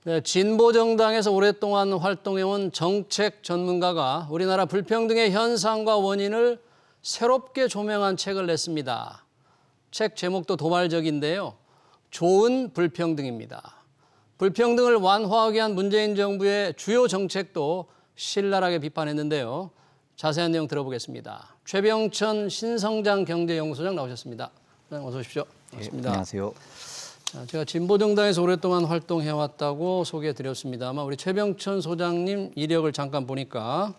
네, 진보정당에서 오랫동안 활동해온 정책 전문가가 우리나라 불평등의 현상과 원인을 새롭게 조명한 책을 냈습니다. 책 제목도 도발적인데요. 좋은 불평등입니다. 불평등을 완화하기 위한 문재인 정부의 주요 정책도 신랄하게 비판했는데요. 자세한 내용 들어보겠습니다. 최병천 신성장 경제연구소장 나오셨습니다. 어서 오십시오. 반갑습니다. 안녕하세요. 제가 진보정당에서 오랫동안 활동해왔다고 소개해드렸습니다만 우리 최병천 소장님 이력을 잠깐 보니까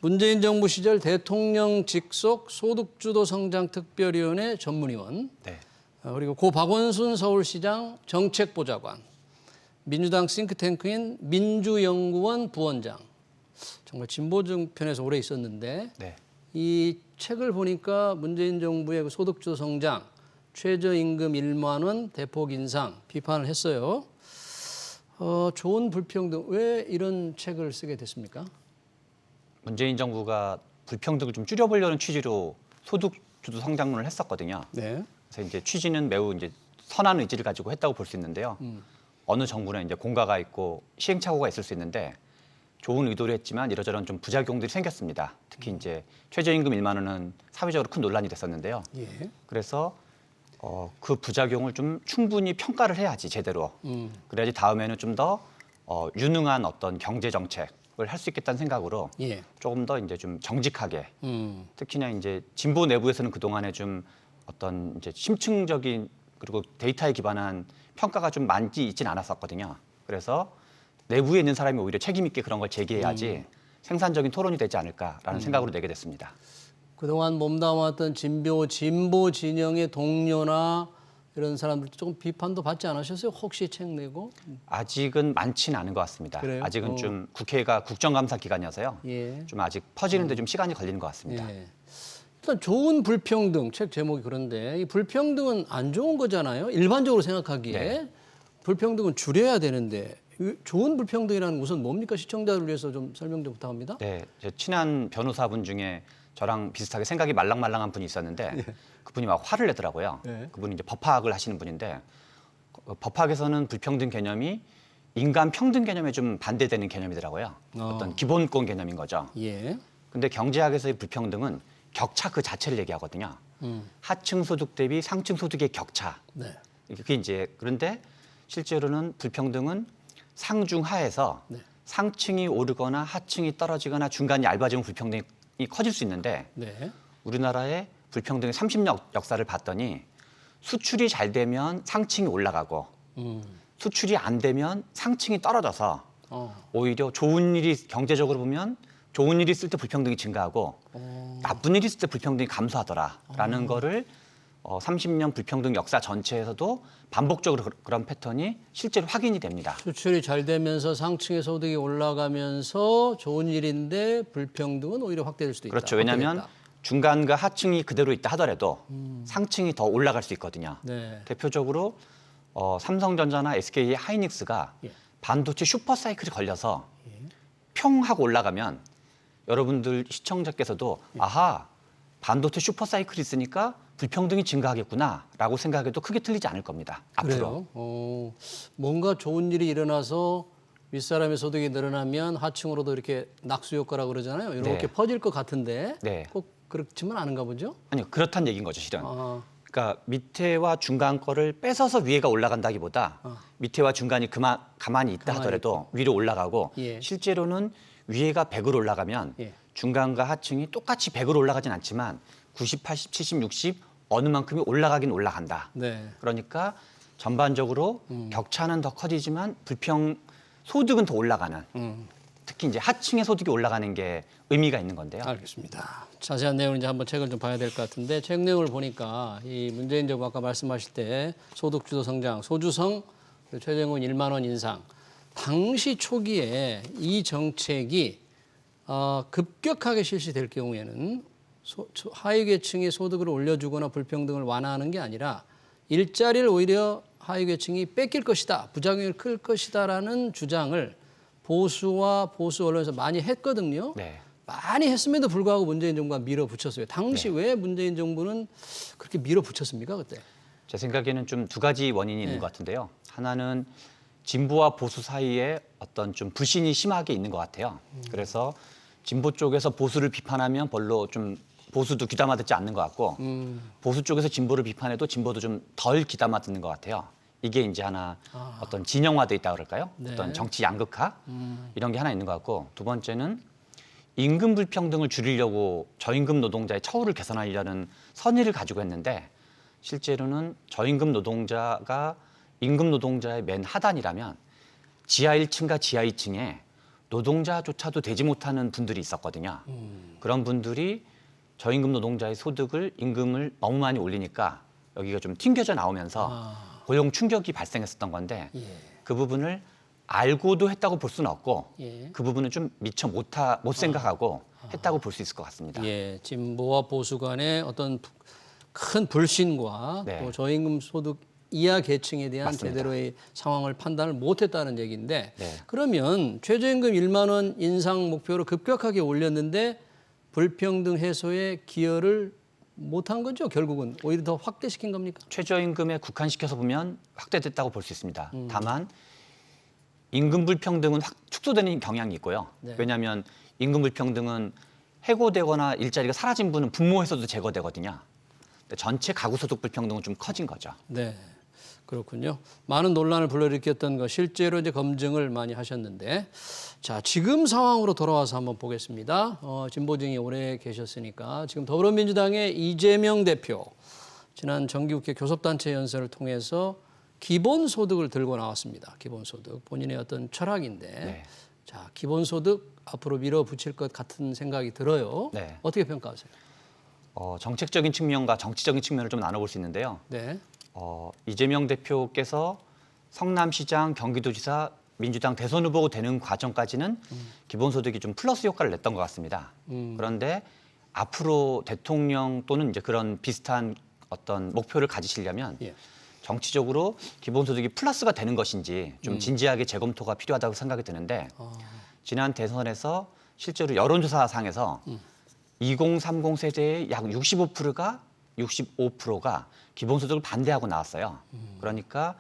문재인 정부 시절 대통령 직속 소득주도 성장특별위원회 전문위원, 네. 그리고 고 박원순 서울시장 정책보좌관, 민주당 싱크탱크인 민주연구원 부원장, 정말 진보정편에서 오래 있었는데 네. 이 책을 보니까 문재인 정부의 그 소득주도 성장, 최저임금 1만 원 대폭 인상 비판을 했어요. 좋은 불평등, 왜 이런 책을 쓰게 됐습니까? 문재인 정부가 불평등을 좀 줄여보려는 취지로 소득주도 성장론을 했었거든요. 네. 그래서 이제 취지는 매우 이제 선한 의지를 가지고 했다고 볼 수 있는데요. 어느 정부는 이제 공과가 있고 시행착오가 있을 수 있는데 좋은 의도를 했지만 이러저런 좀 부작용들이 생겼습니다. 특히 이제 최저임금 1만 원은 사회적으로 큰 논란이 됐었는데요. 예. 그래서 그 부작용을 좀 충분히 평가를 해야지 제대로. 그래야지 다음에는 좀 더 유능한 어떤 경제 정책을 할 수 있겠다는 생각으로 예. 조금 더 이제 좀 정직하게 특히나 이제 진보 내부에서는 그 동안에 좀 어떤 이제 심층적인 그리고 데이터에 기반한 평가가 좀 많지 있진 않았었거든요. 그래서 내부에 있는 사람이 오히려 책임 있게 그런 걸 제기해야지 생산적인 토론이 되지 않을까라는 생각으로 내게 됐습니다. 그동안 몸담았던 진보 진영의 동료나 이런 사람들도 조금 비판도 받지 않으셨어요? 혹시 책 내고? 아직은 많지는 않은 것 같습니다. 그래요? 아직은 좀 국회가 국정감사 기간이어서요. 예. 좀 아직 퍼지는데 좀 시간이 걸리는 것 같습니다. 예. 일단 좋은 불평등, 책 제목이 그런데 이 불평등은 안 좋은 거잖아요. 일반적으로 생각하기에. 네. 불평등은 줄여야 되는데 좋은 불평등이라는 것은 뭡니까? 시청자를 위해서 좀 설명 좀 부탁합니다. 네, 제 친한 변호사분 중에 저랑 비슷하게 생각이 말랑말랑한 분이 있었는데 그분이 막 화를 내더라고요. 예. 그분이 이제 법학을 하시는 분인데 법학에서는 불평등 개념이 인간 평등 개념에 좀 반대되는 개념이더라고요. 어떤 기본권 개념인 거죠. 예. 근데 경제학에서의 불평등은 격차 그 자체를 얘기하거든요. 하층 소득 대비 상층 소득의 격차. 네. 그게 이제 그런데 실제로는 불평등은 상중하에서 네. 상층이 오르거나 하층이 떨어지거나 중간이 얇아지면 불평등이 커질 수 있는데 네. 우리나라의 불평등의 30년 역사를 봤더니 수출이 잘 되면 상층이 올라가고 수출이 안 되면 상층이 떨어져서 오히려 좋은 일이 경제적으로 보면 좋은 일이 있을 때 불평등이 증가하고 나쁜 일이 있을 때 불평등이 감소하더라라는 거를 30년 불평등 역사 전체에서도 반복적으로 그런 패턴이 실제로 확인이 됩니다. 수출이 잘 되면서 상층의 소득이 올라가면서 좋은 일인데 불평등은 오히려 확대될 수도 있다. 그렇죠. 왜냐하면 확대됐다. 중간과 하층이 그대로 있다 하더라도 상층이 더 올라갈 수 있거든요. 네. 대표적으로 삼성전자나 SK 하이닉스가 예. 반도체 슈퍼사이클이 걸려서 평 하고 올라가면 여러분들 시청자께서도 아하 반도체 슈퍼사이클이 있으니까 불평등이 증가하겠구나라고 생각해도 크게 틀리지 않을 겁니다. 앞으로. 그래요? 뭔가 좋은 일이 일어나서 윗사람의 소득이 늘어나면 하층으로도 이렇게 낙수 효과라고 그러잖아요. 이렇게 네. 퍼질 것 같은데 네. 꼭 그렇지만 않은가 보죠? 아니요. 그렇다는 얘기인 거죠, 실은. 아, 그러니까 밑에와 중간 거를 뺏어서 위에가 올라간다기보다 밑에와 중간이 가만히 있다 하더라도 위로 올라가고 예. 실제로는 위에가 100으로 올라가면 예. 중간과 하층이 똑같이 100으로 올라가진 않지만 90, 80, 70, 60 어느 만큼이 올라가긴 올라간다. 네. 그러니까 전반적으로 격차는 더 커지지만 소득은 더 올라가는. 특히 이제 하층의 소득이 올라가는 게 의미가 있는 건데요. 알겠습니다. 자세한 내용을 이제 한번 책을 좀 봐야 될 것 같은데 책 내용을 보니까 이 문재인 정부 아까 말씀하실 때 소득주도 성장, 소주성, 그리고 최저임금 1만 원 인상. 당시 초기에 이 정책이 급격하게 실시될 경우에는 하위 계층의 소득을 올려주거나 불평등을 완화하는 게 아니라 일자리를 오히려 하위 계층이 뺏길 것이다, 부작용이 클 것이다라는 주장을 보수와 보수 언론에서 많이 했거든요. 네. 많이 했음에도 불구하고 문재인 정부가 밀어붙였어요. 당시 왜 문재인 정부는 그렇게 밀어붙였습니까 그때? 제 생각에는 좀 두 가지 원인이 있는 것 같은데요. 하나는 진보와 보수 사이에 어떤 좀 불신이 심하게 있는 것 같아요. 그래서 진보 쪽에서 보수를 비판하면 별로 좀 보수도 귀담아 듣지 않는 것 같고 보수 쪽에서 진보를 비판해도 진보도 좀 덜 귀담아 듣는 것 같아요. 이게 이제 하나 어떤 진영화돼 있다 그럴까요? 네. 어떤 정치 양극화 이런 게 하나 있는 것 같고 두 번째는 임금 불평등을 줄이려고 저임금 노동자의 처우를 개선하려는 선의를 가지고 했는데 실제로는 저임금 노동자가 임금 노동자의 맨 하단이라면 지하 1층과 지하 2층에 노동자조차도 되지 못하는 분들이 있었거든요. 그런 분들이 저임금 노동자의 소득을 임금을 너무 많이 올리니까 여기가 좀 튕겨져 나오면서 고용 충격이 발생했었던 건데 예. 그 부분을 알고도 했다고 볼 수는 없고 예. 그 부분은 좀 미처 못 생각하고 했다고 볼 수 있을 것 같습니다. 예, 진보와 보수 간의 어떤 큰 불신과 네. 또 저임금 소득 이하 계층에 대한 맞습니다. 제대로의 상황을 판단을 못했다는 얘기인데 네. 그러면 최저임금 1만 원 인상 목표를 급격하게 올렸는데 불평등 해소에 기여를 못한 거죠. 결국은 오히려 더 확대시킨 겁니까? 최저임금에 국한시켜서 보면 확대됐다고 볼 수 있습니다. 다만 임금 불평등은 축소되는 경향이 있고요. 네. 왜냐하면 임금 불평등은 해고되거나 일자리가 사라진 분은 분모해서도 제거되거든요. 근데 전체 가구 소득 불평등은 좀 커진 거죠. 네, 그렇군요. 많은 논란을 불러일으켰던 거 실제로 이제 검증을 많이 하셨는데, 자 지금 상황으로 돌아와서 한번 보겠습니다. 진보정이 오래 계셨으니까 지금 더불어민주당의 이재명 대표 지난 정기국회 교섭단체 연설을 통해서 기본소득을 들고 나왔습니다. 기본소득 본인의 어떤 철학인데, 네. 자 기본소득 앞으로 밀어붙일 것 같은 생각이 들어요. 네. 어떻게 평가하세요? 정책적인 측면과 정치적인 측면을 좀 나눠볼 수 있는데요. 네. 이재명 대표께서 성남시장, 경기도지사, 민주당 대선 후보가 되는 과정까지는 기본소득이 좀 플러스 효과를 냈던 것 같습니다. 그런데 앞으로 대통령 또는 이제 그런 비슷한 어떤 목표를 가지시려면 예. 정치적으로 기본소득이 플러스가 되는 것인지 좀 진지하게 재검토가 필요하다고 생각이 드는데 지난 대선에서 실제로 여론조사상에서 2030 세대의 약 65%가 기본소득을 반대하고 나왔어요. 그러니까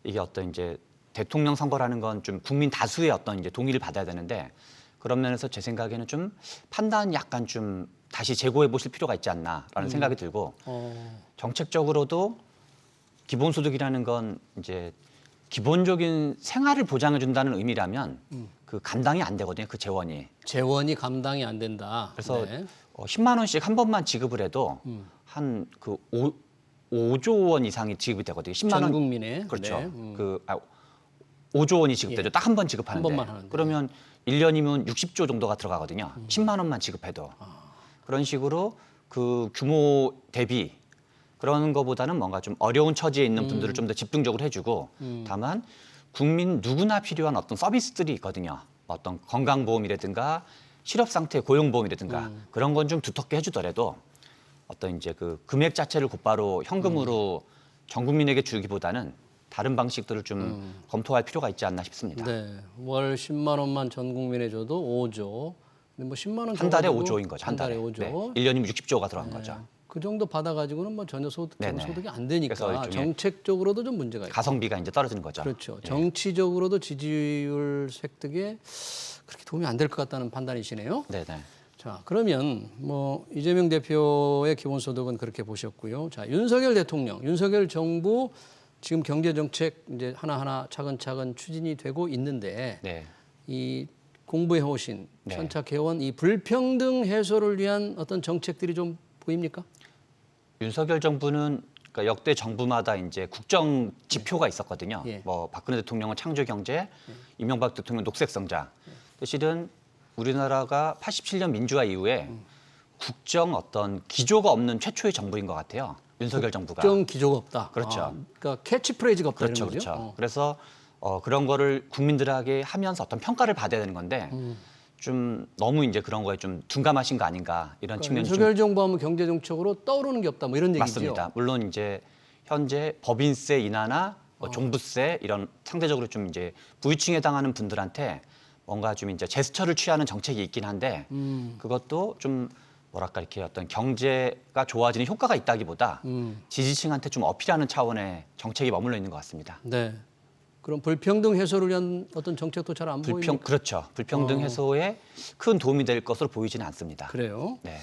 이게 어떤 이제 대통령 선거라는 건 좀 국민 다수의 어떤 이제 동의를 받아야 되는데 그런 면에서 제 생각에는 좀 판단이 약간 좀 다시 재고해 보실 필요가 있지 않나라는 생각이 들고 정책적으로도 기본소득이라는 건 이제 기본적인 생활을 보장해 준다는 의미라면 그 감당이 안 되거든요. 그 재원이. 재원이 감당이 안 된다. 그래서 네. 10만 원씩 한 번만 지급을 해도 한 그 5조 원 이상이 지급이 되거든요. 10만 전 원. 국민의 그렇죠. 네. 5조 원이 지급되죠. 예. 딱 한 번 지급하는데. 한 번만 하는데. 그러면 1년이면 60조 정도가 들어가거든요. 10만 원만 지급해도. 그런 식으로 그 규모 대비 그런 거보다는 뭔가 좀 어려운 처지에 있는 분들을 좀 더 집중적으로 해주고 다만 국민 누구나 필요한 어떤 서비스들이 있거든요. 어떤 건강보험이라든가 실업상태 고용보험이라든가 그런 건 좀 두텁게 해주더라도 어떤 이제 그 금액 자체를 곧바로 현금으로 전 국민에게 주기보다는 다른 방식들을 좀 검토할 필요가 있지 않나 싶습니다. 네. 월 10만 원만 전 국민에 줘도 5조. 근데 뭐 10만 원 한 달에 줘가지고 5조인 거죠. 한 달에. 5조. 네. 1년이면 60조가 들어간 거죠. 그 정도 받아가지고는 뭐 전혀 네네. 소득이 안 되니까 그래서 일종의 정책적으로도 좀 문제가 있죠. 가성비가 이제 떨어지는 거죠. 그렇죠. 정치적으로도 지지율 획득에 그렇게 도움이 안 될 것 같다는 판단이시네요. 네네. 자, 그러면 뭐 이재명 대표의 기본소득은 그렇게 보셨고요. 자, 윤석열 대통령, 윤석열 정부 지금 경제 정책 이제 하나하나 차근차근 추진이 되고 있는데 네. 이 공부해 오신 네. 선착해온 이 불평등 해소를 위한 어떤 정책들이 좀 보입니까? 윤석열 정부는 그러니까 역대 정부마다 이제 국정 지표가 있었거든요. 예. 뭐 박근혜 대통령은 창조 경제, 이명박 대통령은 녹색 성장. 실은 우리나라가 87년 민주화 이후에 국정 어떤 기조가 없는 최초의 정부인 것 같아요. 윤석열 정부가. 국정 기조가 없다. 그렇죠. 그러니까 캐치프레이즈가 없다 그렇죠, 이런 거죠. 그렇죠. 그래서 그런 거를 국민들에게 하면서 어떤 평가를 받아야 되는 건데 좀 너무 이제 그런 거에 좀 둔감하신 거 아닌가 이런 그러니까 측면이 좀 윤석열 정부하면 경제 정책으로 떠오르는 게 없다 뭐 이런 얘기죠. 맞습니다. 물론 이제 현재 법인세 인하나 뭐 종부세 이런 상대적으로 좀 이제 부유층에 해당하는 분들한테 뭔가 좀 이제 제스처를 취하는 정책이 있긴 한데 그것도 좀 뭐랄까 이렇게 어떤 경제가 좋아지는 효과가 있다기보다 지지층한테 좀 어필하는 차원의 정책이 머물러 있는 것 같습니다. 네. 그럼 불평등 해소를 위한 어떤 정책도 잘 안 보입니까? 그렇죠. 불평등 해소에 큰 도움이 될 것으로 보이지는 않습니다. 그래요. 네.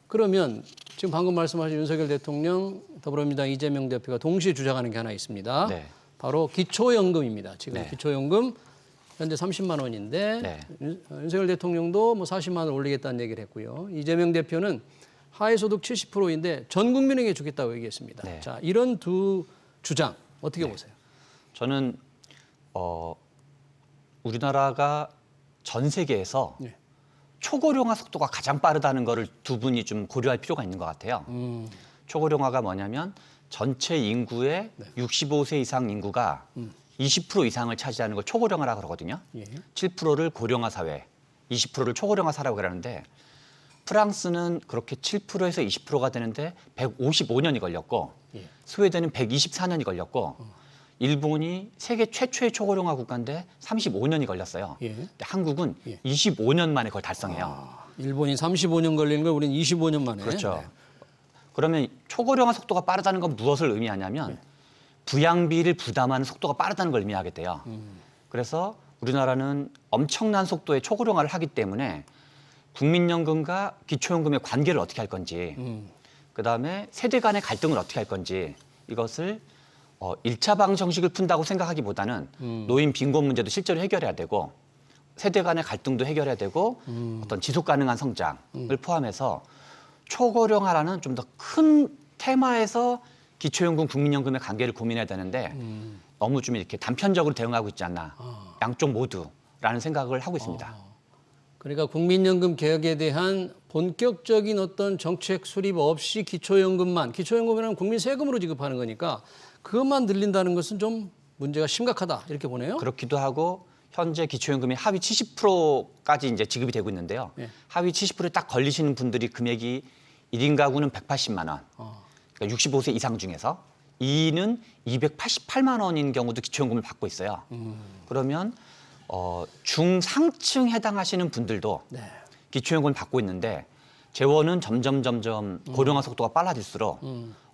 그러면 지금 방금 말씀하신 윤석열 대통령, 더불어민주당 이재명 대표가 동시에 주장하는 게 하나 있습니다. 네. 바로 기초연금입니다. 지금 네. 기초연금 현재 30만 원인데 네. 윤석열 대통령도 뭐 40만 원 올리겠다는 얘기를 했고요. 이재명 대표는 하위소득 70%인데 전 국민에게 주겠다고 얘기했습니다. 네. 자, 이런 두 주장 어떻게 보세요? 저는 우리나라가 전 세계에서 네. 초고령화 속도가 가장 빠르다는 거를 두 분이 좀 고려할 필요가 있는 것 같아요. 초고령화가 뭐냐면 전체 인구의 65세 이상 인구가 20% 이상을 차지하는 걸 초고령화라고 그러거든요. 예. 7%를 고령화 사회, 20%를 초고령화 사회라고 그러는데 프랑스는 그렇게 7%에서 20%가 되는데 155년이 걸렸고 예. 스웨덴은 124년이 걸렸고 일본이 세계 최초의 초고령화 국가인데 35년이 걸렸어요. 예. 근데 한국은 예. 25년 만에 그걸 달성해요. 일본이 35년 걸리는 걸 우리는 25년 만에. 그렇죠. 네. 그러면 초고령화 속도가 빠르다는 건 무엇을 의미하냐면 부양비를 부담하는 속도가 빠르다는 걸 의미하겠대요. 그래서 우리나라는 엄청난 속도의 초고령화를 하기 때문에 국민연금과 기초연금의 관계를 어떻게 할 건지, 그다음에 세대 간의 갈등을 어떻게 할 건지 이것을 1차 방 정식을 푼다고 생각하기보다는 노인 빈곤 문제도 실제로 해결해야 되고 세대 간의 갈등도 해결해야 되고 어떤 지속 가능한 성장을 포함해서 초고령화라는 좀 더 큰 테마에서 기초연금, 국민연금의 관계를 고민해야 되는데 너무 좀 이렇게 단편적으로 대응하고 있지 않나. 양쪽 모두라는 생각을 하고 있습니다. 그러니까 국민연금 개혁에 대한 본격적인 어떤 정책 수립 없이 기초연금이라는 국민 세금으로 지급하는 거니까 그것만 늘린다는 것은 좀 문제가 심각하다 이렇게 보네요. 그렇기도 하고 현재 기초연금이 하위 70%까지 이제 지급이 되고 있는데요. 네. 하위 70%에 딱 걸리시는 분들이 금액이 1인 가구는 180만 원. 그러니까 65세 이상 중에서 2인은 288만 원인 경우도 기초연금을 받고 있어요. 그러면 중상층 해당하시는 분들도 네. 기초연금을 받고 있는데 재원은 점점 고령화 속도가 빨라질수록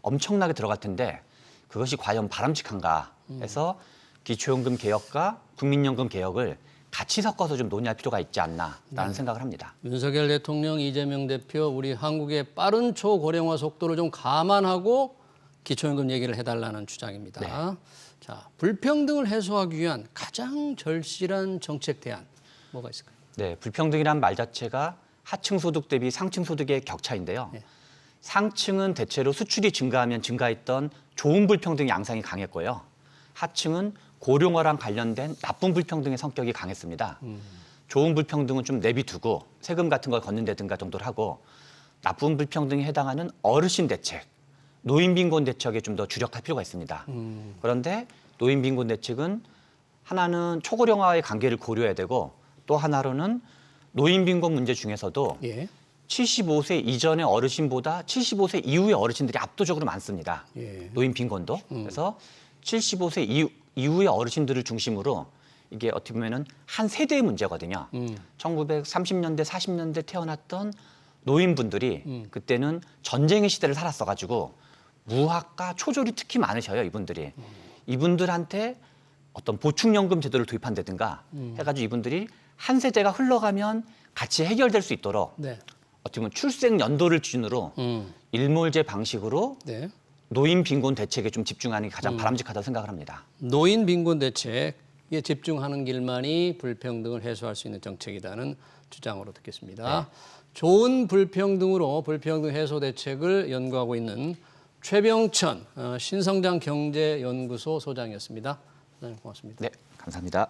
엄청나게 들어갈 텐데 그것이 과연 바람직한가 해서 기초연금 개혁과 국민연금 개혁을 같이 섞어서 좀 논의할 필요가 있지 않나라는 생각을 합니다. 윤석열 대통령, 이재명 대표, 우리 한국의 빠른 초고령화 속도를 좀 감안하고 기초연금 얘기를 해달라는 주장입니다. 네. 자, 불평등을 해소하기 위한 가장 절실한 정책 대안 뭐가 있을까요? 네, 불평등이란 말 자체가 하층 소득 대비 상층 소득의 격차인데요. 네. 상층은 대체로 수출이 증가하면 증가했던 좋은 불평등 양상이 강했고요. 하층은 고령화랑 관련된 나쁜 불평등의 성격이 강했습니다. 좋은 불평등은 좀 내비두고 세금 같은 걸 걷는다든가 정도를 하고 나쁜 불평등에 해당하는 어르신 대책, 노인 빈곤 대책에 좀 더 주력할 필요가 있습니다. 그런데 노인 빈곤 대책은 하나는 초고령화의 관계를 고려해야 되고 또 하나로는 노인 빈곤 문제 중에서도 예. 75세 이전의 어르신보다 75세 이후의 어르신들이 압도적으로 많습니다. 예. 노인 빈곤도. 그래서 75세 이후의 어르신들을 중심으로 이게 어떻게 보면은 한 세대의 문제거든요. 1930년대, 40년대 태어났던 노인분들이 그때는 전쟁의 시대를 살았어가지고 무학과 초졸이 특히 많으셔요, 이분들이. 이분들한테 어떤 보충연금 제도를 도입한다든가 해가지고 이분들이 한 세대가 흘러가면 같이 해결될 수 있도록 네. 어떻게 보면 출생 연도를 기준으로 일몰제 방식으로 네. 노인 빈곤 대책에 좀 집중하는 게 가장 바람직하다고 생각을 합니다. 노인 빈곤 대책에 집중하는 길만이 불평등을 해소할 수 있는 정책이라는 주장으로 듣겠습니다. 네. 좋은 불평등으로 불평등 해소 대책을 연구하고 있는 최병천 신성장 경제연구소 소장이었습니다. 소장님 고맙습니다. 네, 감사합니다.